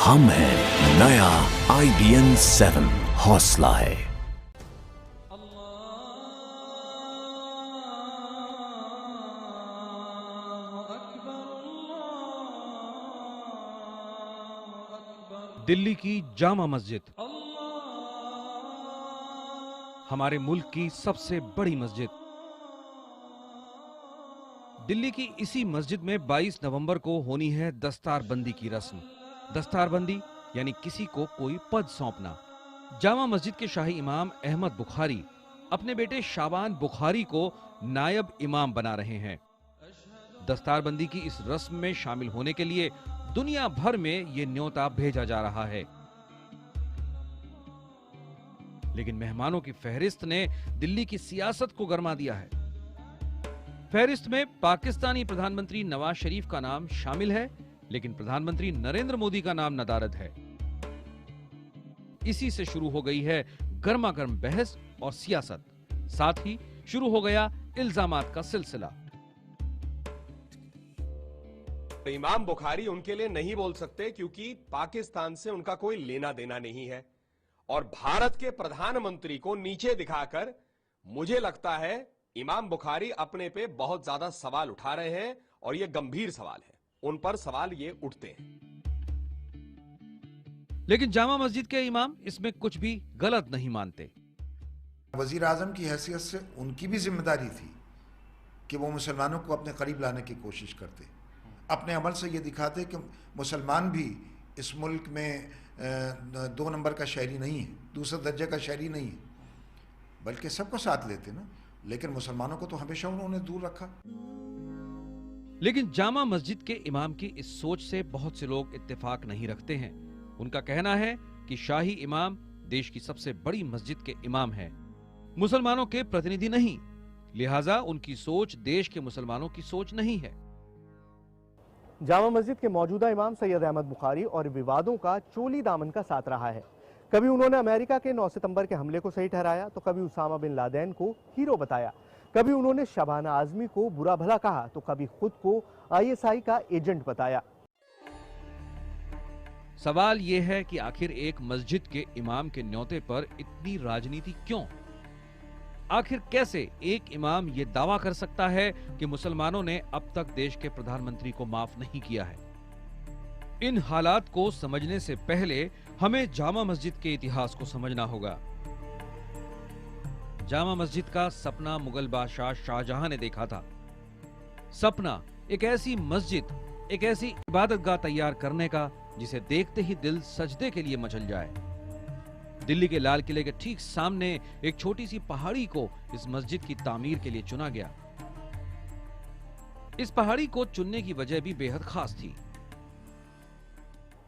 हम हैं नया IBN 7 हौसला है। दिल्ली की जामा मस्जिद हमारे मुल्क की सबसे बड़ी मस्जिद। दिल्ली की इसी मस्जिद में 22 नवंबर को होनी है दस्तारबंदी की रस्म। दस्तारबंदी यानी किसी को कोई पद सौंपना। जामा मस्जिद के शाही इमाम अहमद बुखारी अपने बेटे शाबान बुखारी को नायब इमाम बना रहे हैं। दस्तारबंदी की इस रस्म में शामिल होने के लिए दुनिया भर में ये न्योता भेजा जा रहा है, लेकिन मेहमानों की फहरिस्त ने दिल्ली की सियासत को गरमा दिया है। फहरिस्त में पाकिस्तानी प्रधानमंत्री नवाज शरीफ का नाम शामिल है, लेकिन प्रधानमंत्री नरेंद्र मोदी का नाम नदारद है। इसी से शुरू हो गई है गर्मा गर्म बहस और सियासत। साथ ही शुरू हो गया इल्जामात का सिलसिला। इमाम बुखारी उनके लिए नहीं बोल सकते क्योंकि पाकिस्तान से उनका कोई लेना देना नहीं है, और भारत के प्रधानमंत्री को नीचे दिखाकर मुझे लगता है इमाम बुखारी अपने पे बहुत ज्यादा सवाल उठा रहे हैं, और ये गंभीर सवाल है, उन पर सवाल ये उठते हैं। लेकिन जामा मस्जिद के इमाम इसमें कुछ भी गलत नहीं मानते। वजीर आजम की हैसियत से उनकी भी जिम्मेदारी थी कि वो मुसलमानों को अपने करीब लाने की कोशिश करते, अपने अमल से ये दिखाते कि मुसलमान भी इस मुल्क में 2 नंबर का शहरी नहीं है, दूसरे दर्जे का शहरी नहीं है, बल्कि सबको साथ लेते ना। लेकिन मुसलमानों को तो हमेशा उन्होंने दूर रखा। लेकिन जामा मस्जिद के इमाम की इस सोच से बहुत से लोग इत्तेफाक नहीं रखते हैं। उनका कहना है कि शाही इमाम देश की सबसे बड़ी मस्जिद के इमाम हैं, मुसलमानों के प्रतिनिधि नहीं, लिहाजा उनकी सोच देश के मुसलमानों की सोच नहीं है। जामा मस्जिद के मौजूदा इमाम सैयद अहमद बुखारी और विवादों का चोली दामन का साथ रहा है। कभी उन्होंने अमेरिका के 9 सितंबर के हमले को सही ठहराया, तो कभी उसामा बिन लादेन को हीरो बताया, कभी उन्होंने शबाना आजमी को बुरा भला कहा, तो कभी खुद को ISI का एजेंट बताया। सवाल यह है कि आखिर एक मस्जिद के इमाम के न्योते पर इतनी राजनीति क्यों? आखिर कैसे एक इमाम ये दावा कर सकता है कि मुसलमानों ने अब तक देश के प्रधानमंत्री को माफ नहीं किया है? इन हालात को समझने से पहले हमें जामा मस्जिद के इतिहास को समझना होगा। जामा मस्जिद का सपना मुगल बादशाह शाहजहां ने देखा था। सपना एक ऐसी मस्जिद, एक ऐसी इबादतगाह तैयार करने का जिसे देखते ही दिल सजदे के लिए मचल जाए। दिल्ली के लाल किले के ठीक सामने एक छोटी सी पहाड़ी को इस मस्जिद की तामीर के लिए चुना गया। इस पहाड़ी को चुनने की वजह भी बेहद खास थी।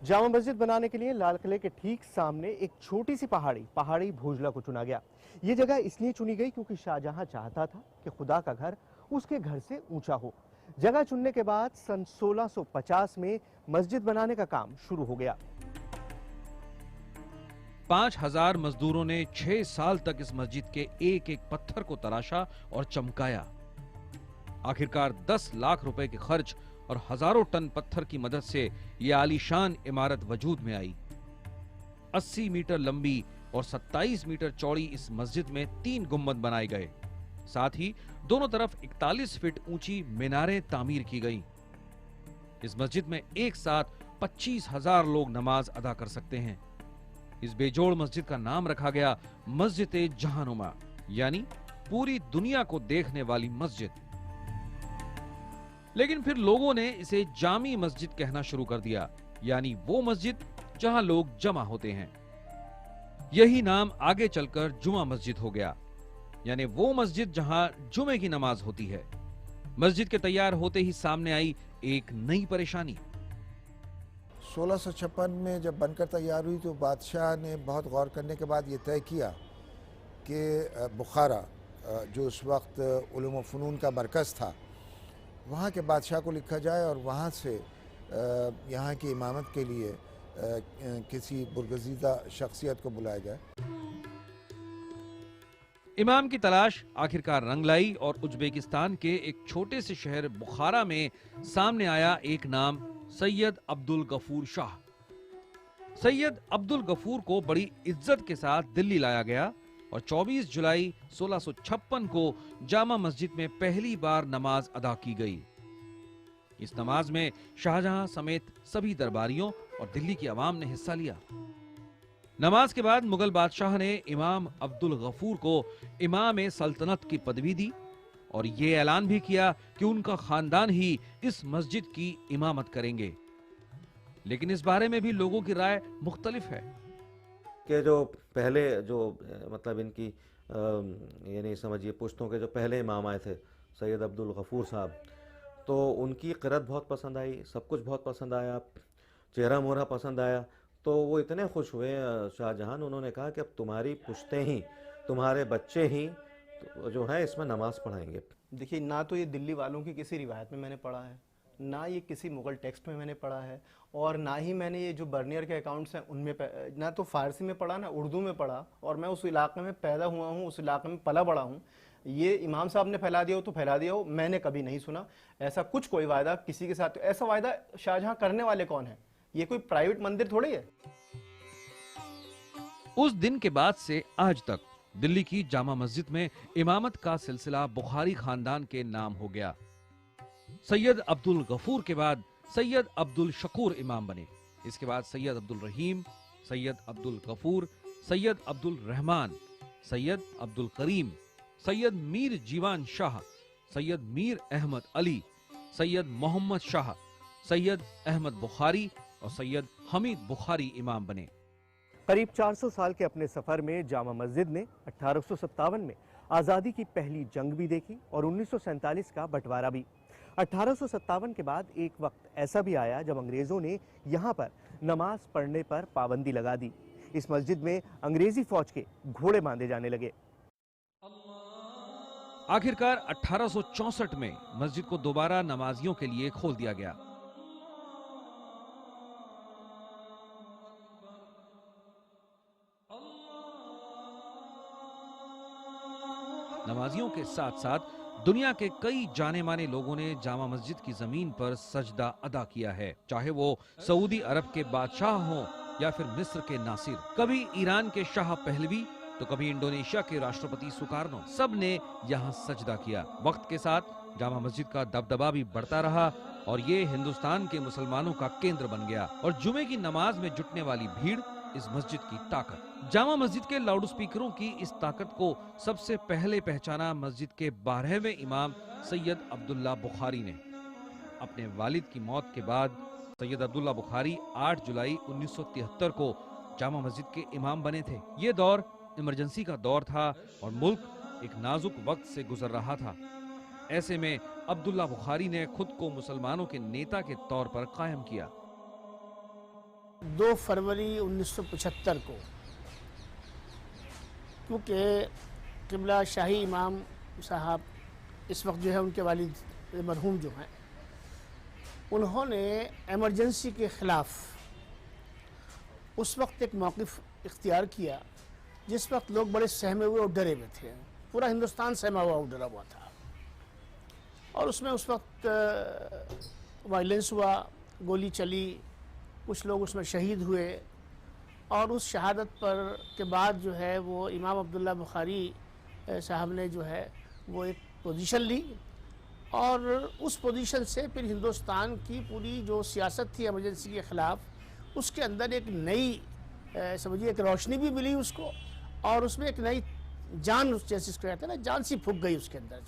जामा मस्जिद बनाने के लिए लाल किले के ठीक सामने एक छोटी सी पहाड़ी भोजला को चुना गया। ये जगह इसलिए चुनी गई क्योंकि शाहजहां चाहता था कि खुदा का घर उसके घर से ऊंचा हो। जगह चुनने के बाद सन 1650 में मस्जिद बनाने का काम शुरू हो गया। 5000 मजदूरों ने 6 साल तक इस मस्जिद के एक एक पत्थर को तराशा और चमकाया। आखिरकार 10 लाख रुपए के खर्च और हजारों टन पत्थर की मदद से यह आलीशान इमारत वजूद में आई। 80 मीटर लंबी और 27 मीटर चौड़ी इस मस्जिद में 3 गुंबद बनाए गए। साथ ही दोनों तरफ 41 फीट ऊंची मीनारें तामीर की गईं। इस मस्जिद में एक साथ 25,000 लोग नमाज अदा कर सकते हैं। इस बेजोड़ मस्जिद का नाम रखा गया मस्जिद जहानुमा, यानी पूरी दुनिया को देखने वाली मस्जिद। लेकिन फिर लोगों ने इसे जामी मस्जिद कहना शुरू कर दिया, यानी वो मस्जिद जहां लोग जमा होते हैं। यही नाम आगे चलकर जुमा मस्जिद हो गया, यानी वो मस्जिद जहां जुमे की नमाज होती है। मस्जिद के तैयार होते ही सामने आई एक नई परेशानी। 1656 में जब बनकर तैयार हुई तो बादशाह ने बहुत गौर करने के बाद ये तय किया कि बुखारा, जो उस वक्त उलूम व फ़नून का मरकज़ था, वहाँ के बादशाह को लिखा जाए और वहाँ से यहाँ की इमामत के लिए किसी बुरगज़ीदा शख्सियत को बुलाया जाए। इमाम की तलाश आखिरकार रंग लाई और उज्बेकिस्तान के एक छोटे से शहर बुखारा में सामने आया एक नाम, सैयद अब्दुल गफूर शाह। सैयद अब्दुल गफूर को बड़ी इज्जत के साथ दिल्ली लाया गया और 24 जुलाई 1656 को जामा मस्जिद में पहली बार नमाज अदा की गई। इस नमाज में शाहजहां समेत सभी दरबारियों और दिल्ली की आवाम ने हिस्सा लिया। नमाज के बाद मुगल बादशाह ने इमाम अब्दुल गफूर को इमाम सल्तनत की पदवी दी और ये ऐलान भी किया कि उनका खानदान ही इस मस्जिद की इमामत करेंगे। लेकिन इस बारे में भी लोगों की राय मुख्तलिफ है कि जो पहले जो मतलब इनकी ये नहीं समझिए पुश्तों के जो पहले इमाम आए थे सैयद अब्दुल गफूर साहब, तो उनकी क़िरत बहुत पसंद आई, सब कुछ बहुत पसंद आया, चेहरा मोहरा पसंद आया। तो वो इतने खुश हुए शाहजहां, उन्होंने कहा कि अब तुम्हारी पुश्तें ही, तुम्हारे बच्चे ही तो जो है इसमें नमाज पढ़ाएंगे। देखिए, ना तो ये दिल्ली वालों की किसी रिवायत में मैंने पढ़ा है, ना ये किसी मुगल टेक्स्ट में मैंने पढ़ा है, और ना ही मैंने ये जो बर्नियर के अकाउंट्स हैं उनमें ना तो फारसी में पढ़ा ना उर्दू में पढ़ा। और मैं उस इलाके में पैदा हुआ हूँ, उस इलाके में पला बड़ा हूँ। ये इमाम साहब ने फैला दिया हो तो फैला दिया हो, मैंने कभी नहीं सुना ऐसा कुछ कोई वायदा किसी के साथ। ऐसा वायदा शाहजहां करने वाले कौन है? ये कोई प्राइवेट मंदिर थोड़ी है। उस दिन के बाद से आज तक दिल्ली की जामा मस्जिद में इमामत का सिलसिला बुखारी खानदान के नाम हो गया। सैयद अब्दुल गफूर के बाद सैयद अब्दुल शकूर इमाम बने। इसके बाद सैयद अब्दुल रहीम, सैयद अब्दुल गफूर, सैयद अब्दुल रहमान, सैयद अब्दुल करीम, सैयद मीर जीवान शाह, सैयद मीर अहमद अली, सैयद मोहम्मद शाह, सैयद अहमद बुखारी और सैयद हमीद बुखारी इमाम बने। करीब 400 साल के अपने सफर में जामा मस्जिद ने 1857 में आज़ादी की पहली जंग भी देखी और 1947 का बंटवारा भी। 1857 के बाद एक वक्त ऐसा भी आया जब अंग्रेजों ने यहाँ पर नमाज पढ़ने पर पाबंदी लगा दी। इस मस्जिद में अंग्रेजी फौज के घोड़े बांधे जाने लगे। आखिरकार 1864 में मस्जिद को दोबारा नमाजियों के लिए खोल दिया गया। नमाजियों के साथ साथ दुनिया के कई जाने माने लोगों ने जामा मस्जिद की जमीन पर सजदा अदा किया है, चाहे वो सऊदी अरब के बादशाह हों या फिर मिस्र के नासिर, कभी ईरान के शाह पहलवी तो कभी इंडोनेशिया के राष्ट्रपति सुकार्नो, सब ने यहाँ सजदा किया। वक्त के साथ जामा मस्जिद का दबदबा भी बढ़ता रहा और ये हिंदुस्तान के मुसलमानों का केंद्र बन गया और जुमे की नमाज में जुटने वाली भीड़ इस मस्जिद की ताकत। जामा मस्जिद के लाउड स्पीकरों की इस ताकत को सबसे पहले पहचाना मस्जिद के 12वें इमाम सैयद अब्दुल्ला बुखारी ने। अपने वालिद की मौत के बाद सैयद अब्दुल्ला बुखारी 8 जुलाई 1973 को जामा मस्जिद के इमाम बने थे। ये दौर इमरजेंसी का दौर था और मुल्क एक नाजुक वक्त से गुजर रहा था। ऐसे में अब्दुल्ला बुखारी ने खुद को मुसलमानों के नेता के तौर पर कायम किया। 2 फरवरी 1975 को, क्योंकि क़िबला शाही इमाम साहब इस वक्त जो है उनके वालिद मरहूम जो हैं, उन्होंने एमरजेंसी के ख़िलाफ़ उस वक्त एक मौक़िफ़ इख्तियार किया जिस वक्त लोग बड़े सहमे हुए और डरे हुए थे। पूरा हिंदुस्तान सहमा हुआ और डरा हुआ था और उसमें उस वक्त वायलेंस हुआ, गोली चली, कुछ लोग उसमें शहीद हुए और उस शहादत पर के बाद जो है वो इमाम अब्दुल्ला बुखारी साहब ने जो है वो एक पोजीशन ली और उस पोजीशन से फिर हिंदुस्तान की पूरी जो सियासत थी इमरजेंसी के ख़िलाफ़, उसके अंदर एक नई समझिए एक रोशनी भी मिली उसको और उसमें एक नई जान, जैसे इसको कहते हैं ना, जान सी फूंक गई उसके अंदर।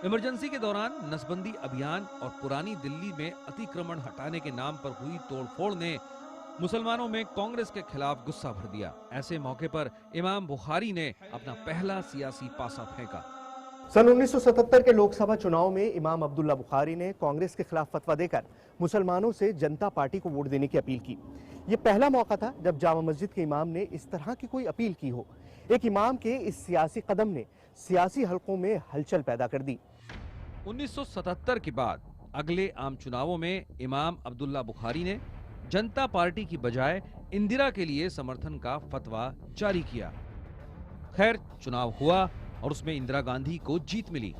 इमरजेंसी के दौरान नसबंदी अभियान और पुरानी दिल्ली में अतिक्रमण हटाने के नाम पर हुई तोड़फोड़ ने मुसलमानों में कांग्रेस के खिलाफ गुस्सा भर दिया। ऐसे मौके पर इमाम बुखारी ने अपना पहला सियासी पासा फेंका। सन 1977 के लोकसभा चुनाव में इमाम अब्दुल्ला बुखारी ने कांग्रेस के खिलाफ फतवा देकर मुसलमानों से जनता पार्टी को वोट देने की अपील की। ये पहला मौका था जब जामा मस्जिद के इमाम ने इस तरह की कोई अपील की हो। एक इमाम के इस सियासी कदम ने सियासी हलकों में हलचल पैदा कर दी। 1977 के बाद अगले आम चुनावों में इमाम अब्दुल्ला बुखारी ने जनता पार्टी की बजाय इंदिरा के लिए समर्थन का फतवा जारी किया। खैर, चुनाव हुआ और उसमें इंदिरा गांधी को जीत मिली।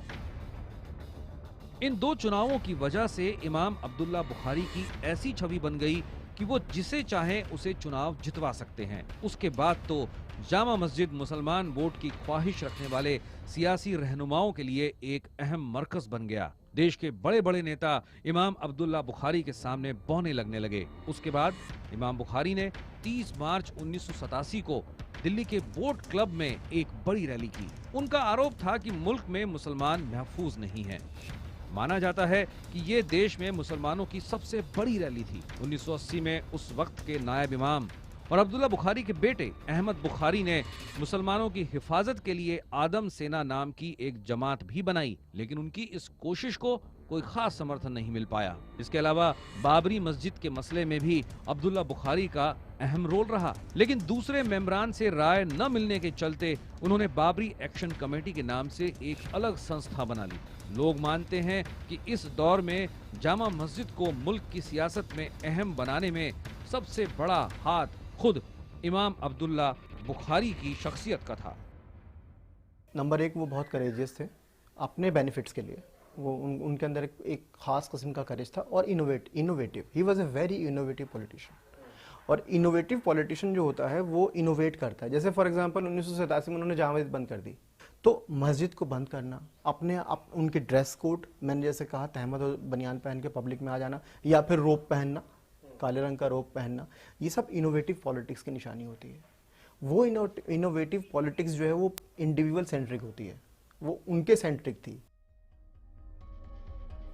इन 2 चुनावों की वजह से इमाम अब्दुल्ला बुखारी की ऐसी छवि बन गई कि वो जिसे चाहे उसे चुनाव जितवा सकते हैं। उसके बाद तो जामा मस्जिद मुसलमान वोट की ख्वाहिश रखने वाले सियासी रहनुमाओं के लिए एक अहम मरकज बन गया। देश के बड़े बड़े नेता इमाम अब्दुल्ला बुखारी के सामने बौने लगने लगे। उसके बाद इमाम बुखारी ने 30 मार्च 1987 को दिल्ली के बोट क्लब में एक बड़ी रैली की। उनका आरोप था कि मुल्क में मुसलमान महफूज नहीं हैं। माना जाता है कि ये देश में मुसलमानों की सबसे बड़ी रैली थी। 1980 में उस वक्त के नायब इमाम और अब्दुल्ला बुखारी के बेटे अहमद बुखारी ने मुसलमानों की हिफाजत के लिए आदम सेना नाम की एक जमात भी बनाई, लेकिन उनकी इस कोशिश को कोई खास समर्थन नहीं मिल पाया। इसके अलावा बाबरी मस्जिद के मसले में भी अब्दुल्ला बुखारी का अहम रोल रहा, लेकिन दूसरे मेंबरान से राय न मिलने के चलते उन्होंने बाबरी एक्शन कमेटी के नाम से एक अलग संस्था बना ली। लोग मानते हैं कि इस दौर में जामा मस्जिद को मुल्क की सियासत में अहम बनाने में सबसे बड़ा हाथ खुद इमाम अब्दुल्ला बुखारी की शख्सियत का था। नंबर एक, वो बहुत करेजियस थे अपने बेनिफिट्स के लिए। वो उनके अंदर एक खास किस्म का करेज था और innovative. He was a very innovative politician. और इनोवेटिव पॉलिटिशियन जो होता है वो इनोवेट करता है। जैसे फॉर एग्जांपल 1987 में उन्होंने जामा मस्जिद बंद कर दी, तो मस्जिद को बंद करना, उनके ड्रेस कोड, मैंने जैसे कहा तहमद और बनियान पहन के पब्लिक में आ जाना, या फिर रोब पहनना, काले रंग का रोब पहनना, ये सब इनोवेटिव पॉलिटिक्स की निशानी होती है। वो इनोवेटिव पॉलिटिक्स जो है वो इंडिविजुअल सेंट्रिक होती है, वो उनके सेंट्रिक थी।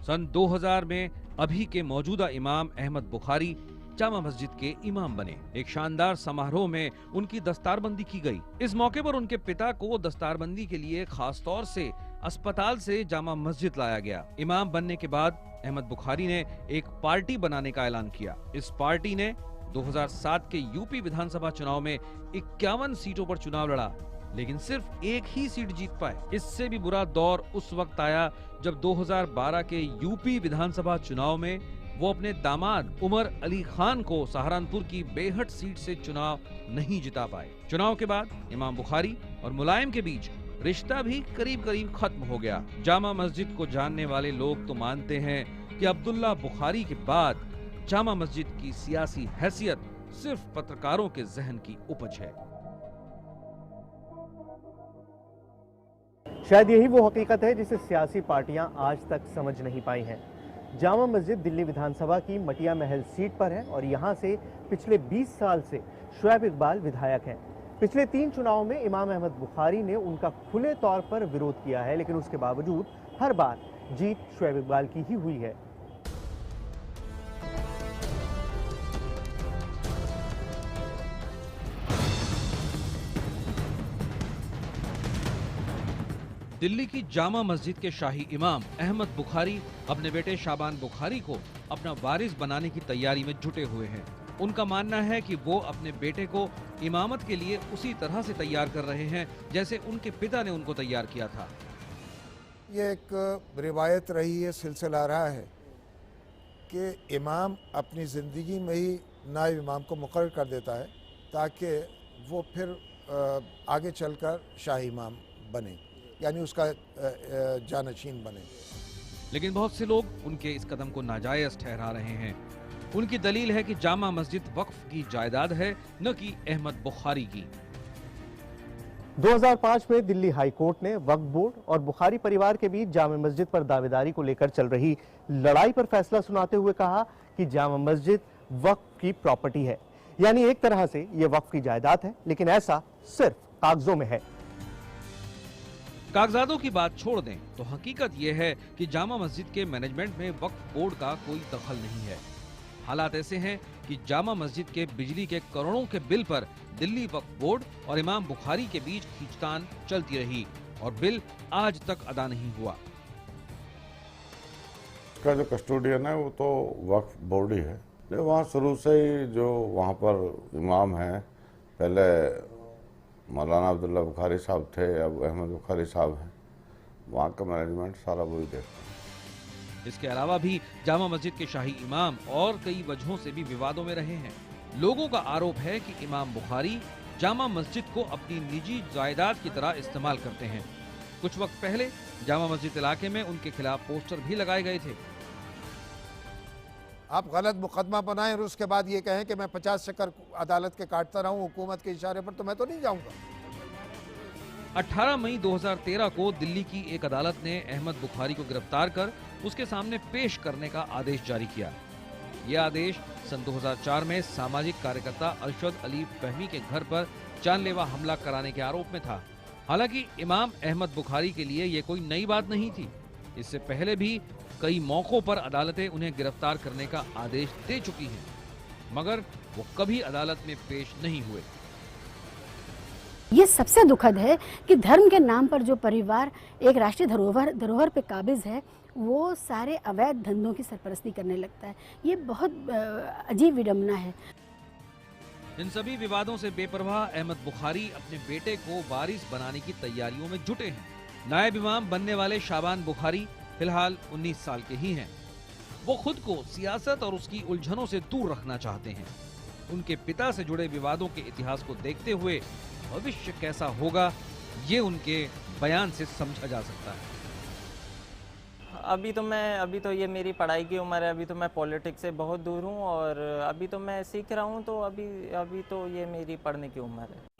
सन 2000 में अभी के मौजूदा इमाम अहमद बुखारी जामा मस्जिद के इमाम बने। एक शानदार समारोह में उनकी दस्तारबंदी की गई। इस मौके पर उनके पिता को दस्तारबंदी के लिए खास तौर से अस्पताल से जामा मस्जिद लाया गया। इमाम बनने के बाद अहमद बुखारी ने एक पार्टी बनाने का ऐलान किया। इस पार्टी ने 2007 के यूपी विधानसभा चुनाव में 51 सीटों पर चुनाव लड़ा, लेकिन सिर्फ एक ही सीट जीत पाए। इससे भी बुरा दौर उस वक्त आया जब 2012 के यूपी विधानसभा चुनाव में वो अपने दामाद उमर अली खान को सहारनपुर की बेहट सीट से चुनाव नहीं जिता पाए। चुनाव के बाद इमाम बुखारी और मुलायम के बीच रिश्ता भी करीब करीब खत्म हो गया। जामा मस्जिद को जानने वाले लोग तो मानते हैं कि अब्दुल्ला बुखारी के बाद जामा मस्जिद की सियासी हैसियत सिर्फ पत्रकारों के जहन की उपज है। शायद यही वो हकीकत है जिसे सियासी पार्टियां आज तक समझ नहीं पाई हैं। जामा मस्जिद दिल्ली विधानसभा की मटिया महल सीट पर है और यहां से पिछले 20 साल से शुएब इकबाल विधायक हैं। पिछले 3 चुनावों में इमाम अहमद बुखारी ने उनका खुले तौर पर विरोध किया है, लेकिन उसके बावजूद हर बार जीत शुएब इकबाल की ही हुई है। दिल्ली की जामा मस्जिद के शाही इमाम अहमद बुखारी अपने बेटे शाबान बुखारी को अपना वारिस बनाने की तैयारी में जुटे हुए हैं। उनका मानना है कि वो अपने बेटे को इमामत के लिए उसी तरह से तैयार कर रहे हैं जैसे उनके पिता ने उनको तैयार किया था। ये एक रिवायत रही है, सिलसिला रहा है कि इमाम अपनी ज़िंदगी में ही नायब इमाम को मुकर्रर कर देता है ताकि वो फिर आगे चलकर शाही इमाम बने, यानी उसका जानशीन बने। लेकिन बहुत से लोग उनके इस कदम को नाजायज ठहरा रहे हैं। उनकी दलील है कि जामा मस्जिद वक्फ की जायदाद है, न कि अहमद बुखारी की। 2005 में दिल्ली हाई कोर्ट ने वक्फ बोर्ड और बुखारी परिवार के बीच जामा मस्जिद पर दावेदारी को लेकर चल रही लड़ाई पर फैसला सुनाते हुए कहा कि जामा मस्जिद वक्फ की प्रॉपर्टी है, यानी एक तरह से ये वक्फ की जायदाद है, लेकिन ऐसा सिर्फ कागजों में है। कागजातों की बात छोड़ दें तो हकीकत यह है कि जामा मस्जिद के मैनेजमेंट में वक्फ बोर्ड का कोई दखल नहीं है। हालात ऐसे हैं कि जामा मस्जिद के बिजली के करोड़ों के बिल पर दिल्ली वक्फ बोर्ड और इमाम बुखारी के बीच खींचतान चलती रही और बिल आज तक अदा नहीं हुआ। का जो कस्टोडियन है वो तो वक्फ बोर्ड ही है। वहाँ शुरू से ही जो वहाँ पर इमाम हैं, पहले मौलाना अब्दुल्ला बुखारी साहब थे, अब अहमद बुखारी साहब हैं, वहाँ का मैनेजमेंट सारा वही देखते हैं। इसके अलावा भी जामा मस्जिद के शाही इमाम और कई वजहों से भी विवादों में रहे हैं। लोगों का आरोप है कि इमाम बुखारी जामा मस्जिद को अपनी निजी जायदाद की तरह इस्तेमाल करते हैं। कुछ वक्त पहले जामा मस्जिद इलाके में उनके खिलाफ पोस्टर भी लगाए गए थे। आप गलत मुकदमा बनाएं और उसके बाद ये कहें कि मैं 50 चक्कर अदालत के काटता रहूं हुकूमत के इशारे पर, तो मैं तो नहीं जाऊंगा। 18 मई 2013 को दिल्ली की एक अदालत ने अहमद बुखारी को गिरफ्तार कर उसके सामने पेश करने का आदेश जारी किया। यह आदेश सन 2004 में सामाजिक कार्यकर्ता अरशद अली फहमी के घर पर जानलेवा हमला कराने के आरोप में था। हालांकि इमाम अहमद बुखारी के लिए ये कोई नई बात नहीं थी। इससे पहले भी कई मौकों पर अदालतें उन्हें गिरफ्तार करने का आदेश दे चुकी हैं, मगर वो कभी अदालत में पेश नहीं हुए। ये सबसे दुखद है कि धर्म के नाम पर जो परिवार एक राष्ट्रीय धरोहर पे काबिज है, वो सारे अवैध धंधों की सरपरस्ती करने लगता है। ये बहुत अजीब विडंबना है। इन सभी विवादों से बेपरवाह अहमद बुखारी अपने बेटे को वारिस बनाने की तैयारियों में जुटे हैं। नायब इमाम बनने वाले शाबान बुखारी फिलहाल 19 साल के ही हैं। वो खुद को सियासत और उसकी उलझनों से दूर रखना चाहते हैं। उनके पिता से जुड़े विवादों के इतिहास को देखते हुए भविष्य कैसा होगा, ये उनके बयान से समझा जा सकता है। अभी तो ये मेरी पढ़ाई की उम्र है, अभी तो मैं पॉलिटिक्स से बहुत दूर हूँ और अभी तो मैं सीख रहा हूँ, तो अभी तो ये मेरी पढ़ने की उम्र है।